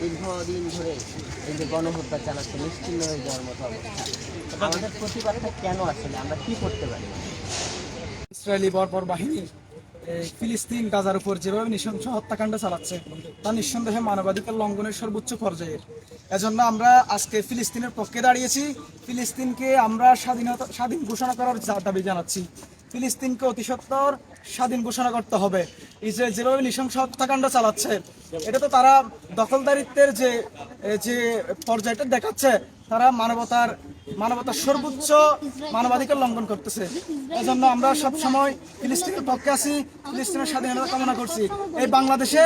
দীর্ঘদিন ধরে এই যে গণহত্যা চালাচ্ছে, নিশ্চিন্ন হয়ে যাওয়ার মতো অবস্থা। আমাদের প্রতিবাদটা কেন আসলে আমরা কি করতে পারি? ইসরায়েলি বর্বর বাহিনী ফিলিস্তিন গাজার উপর যেভাবে নৃশংস হত্যাকাণ্ড চালাচ্ছে তা নিঃসন্দেহে মানবাধিকার লঙ্ঘনের সর্বোচ্চ পর্যায়ের। এজন্য আমরা আজকে ফিলিস্তিনের পক্ষে দাঁড়িয়েছি। ফিলিস্তিনকে আমরা স্বাধীন ঘোষণা করার দাবি জানাচ্ছি। ফিলিস্তিনকে অতি সত্বর স্বাধীন ঘোষণা করতে হবে। ইসরায়েল যেভাবে নৃশংস হত্যাকাণ্ড চালাচ্ছে, এটা তো তারা দখলদারিত্বের যে পর্যায়টা দেখাচ্ছে, তারা মানবতার সর্বোচ্চ মানবাধিকার লঙ্ঘন করতেছে। এজন্য আমরা সবসময় ফিলিস্তিনের পক্ষে আছি, ফিলিস্তিনের স্বাধীনতা কামনা করছি। এই বাংলাদেশে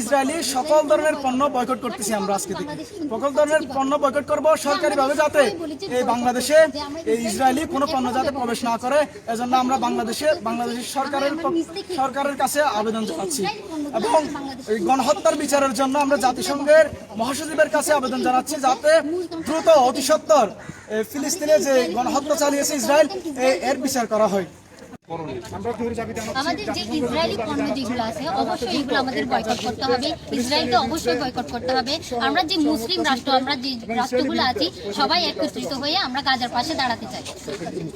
ইসরায়েলি সকল ধরনের পণ্য বয়কট করতেছি। আমরা আজকে থেকে সকল ধরনের পণ্য বয়কট করব সরকারিভাবে, যাতে এই বাংলাদেশে এই ইসরায়েলি কোনো পণ্য যাতে প্রবেশ না করে। এজন্য আমরা বাংলাদেশের সরকারের কাছে আবেদন জানাচ্ছি এবং এই গণহত্যার বিচারের জন্য আমরা জাতিসংঘের মহাসচিবের কাছে আবেদন জানাচ্ছি, যাতে দ্রুত অতি সত্বর ফিলিস্তিনে যে গণহত্যা চালিয়েছে ইসরায়েল, এর বিচার করা হয়। আমাদের যে ইসরায়েলি পণ্য যেগুলো আছে অবশ্যই এগুলো আমাদের বয়কট করতে হবে। ইসরায়েলকে অবশ্যই বয়কট করতে হবে। আমরা যে মুসলিম রাষ্ট্র, আমরা যে রাষ্ট্রগুলো আছি, সবাই একত্রিত হয়ে আমরা গাজার পাশে দাঁড়াতে চাই।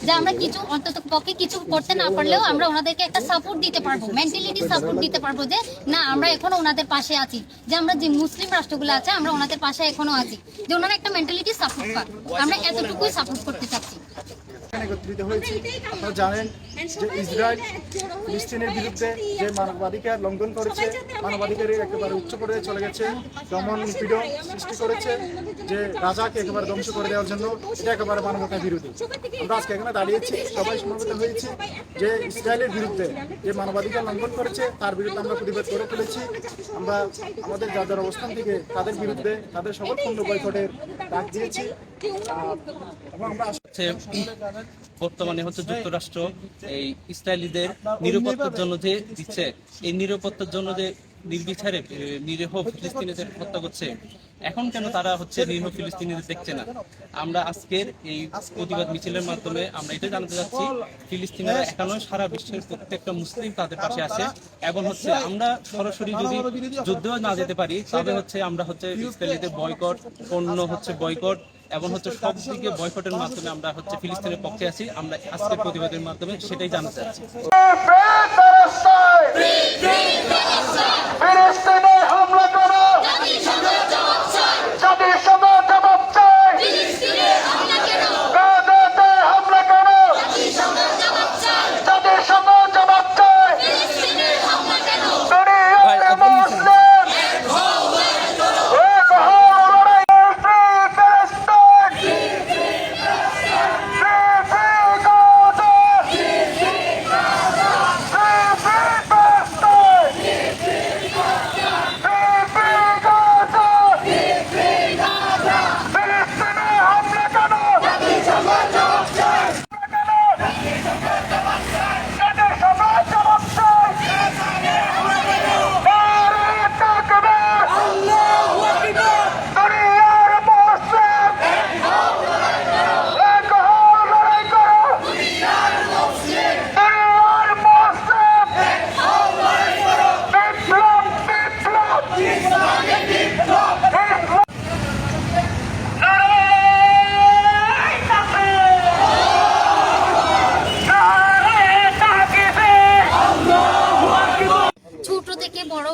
যে আমরা কিছু অন্তত পক্ষে কিছু করতে না পারলেও আমরা ওনাদেরকে একটা সাপোর্ট দিতে পারবো, মেন্টালিটি সাপোর্ট দিতে পারবো, যে না আমরা এখনো ওনাদের পাশে আছি। যে আমরা যে মুসলিম রাষ্ট্রগুলো আছে আমরা ওনাদের পাশে এখনো আছি, যে ওনারা একটা মেন্টালিটি সাপোর্ট পাক। আমরা এতটুকুই সাপোর্ট করতে চাচ্ছি। একত্রিত হয়েছি। আপনারা জানেন যে ইসরায়েল ফিলিস্তিনের বিরুদ্ধে যে মানবাধিকার লঙ্ঘন করেছে, মানবাধিকারের একেবারে উচ্চ পর্যায়ে চলে গেছে, দমন নিপীড়ন সৃষ্টি করেছে, যে রাজাকে একেবারে ধ্বংস করে দেওয়ার জন্য, এটা একেবারে মানবতার বিরোধী। আমরা আজকে এখানে দাঁড়িয়েছি, সবাই সমবেত হয়েছি যে ইসরায়েলের বিরুদ্ধে যে মানবাধিকার লঙ্ঘন করেছে তার বিরুদ্ধে আমরা প্রতিবাদ করে তুলেছি। আমরা আমাদের যার অবস্থান থেকে তাদের বিরুদ্ধে তাদের সকল পণ্য বয়কটের ডাক দিয়েছি। বর্তমানে যুক্তরাষ্ট্র এই ইসরায়েলিদের নিরাপত্তার জন্য যে দিচ্ছে, এই নিরাপত্তার জন্য যে নির্বিচারে নিরীহ ফিলিস্তিনিদের হত্যা করছে, এখন কেন তারা নিরীহ ফিলিস্তিনিদের দেখছে না? আমরা আজকের এই প্রতিবাদ মিছিলের মাধ্যমে আমরা এটা জানাতে যাচ্ছি, ফিলিস্তিনিরা এখনো সারা বিশ্বের প্রত্যেকটা মুসলিম তাদের পাশে আছে। এবং আমরা সরাসরি যদি যুদ্ধেও না যেতে পারি, তবে আমরা ইসরায়েলিদের বয়কট, পণ্য বয়কট এবং সব দিকে বয়কটের মাধ্যমে আমরা ফিলিস্তিনের পক্ষে আছি। আমরা আজকের প্রতিবাদের মাধ্যমে সেটাই জানাতে চাচ্ছি।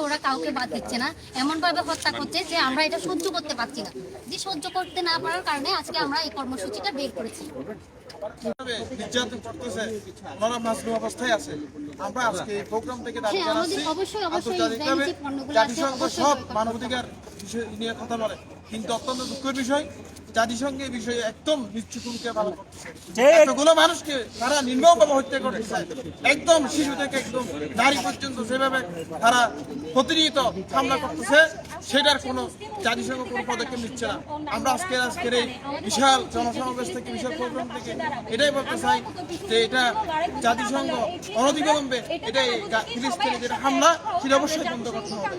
ওরা কাউকে বাদ দিচ্ছে না, এমন ভাবে হত্যা করছে যে আমরা এটা সহ্য করতে পারছি না। যে সহ্য করতে না পারার কারণে আজকে আমরা এই কর্মসূচিটা বের করেছি। অবস্থায় আছে। আমরা আজকে এই প্রোগ্রাম থেকে দাবি জানাচ্ছি, জাতিসংঘ সব মানবাধিকার বিষয় নিয়ে কথা বলে, কিন্তু অত্যন্ত দুঃখের বিষয় জাতিসংঘ এই বিষয়ে একদম নিশ্চিত ভূমিকা পালন করতেছে। এতগুলো মানুষকে তারা নির্মমভাবে হত্যা করতেছে, একদম শিশু থেকে একদম নারী পর্যন্ত যেভাবে তারা প্রতিনিয়ত হামলা করতেছে, সেটার কোনো জাতিসংঘ কোনো পদক্ষেপ নিচ্ছে না। আমরা আজকের এই বিশাল জনসমাবেশ থেকে, বিশাল প্রোগ্রাম থেকে এটাই বলতে চাই যে এটা জাতিসংঘ অনতিবিলম্বে এটাই ফিলিস্তিনে যেটা হামলা, সেটা অবশ্যই বন্ধ করতে হবে।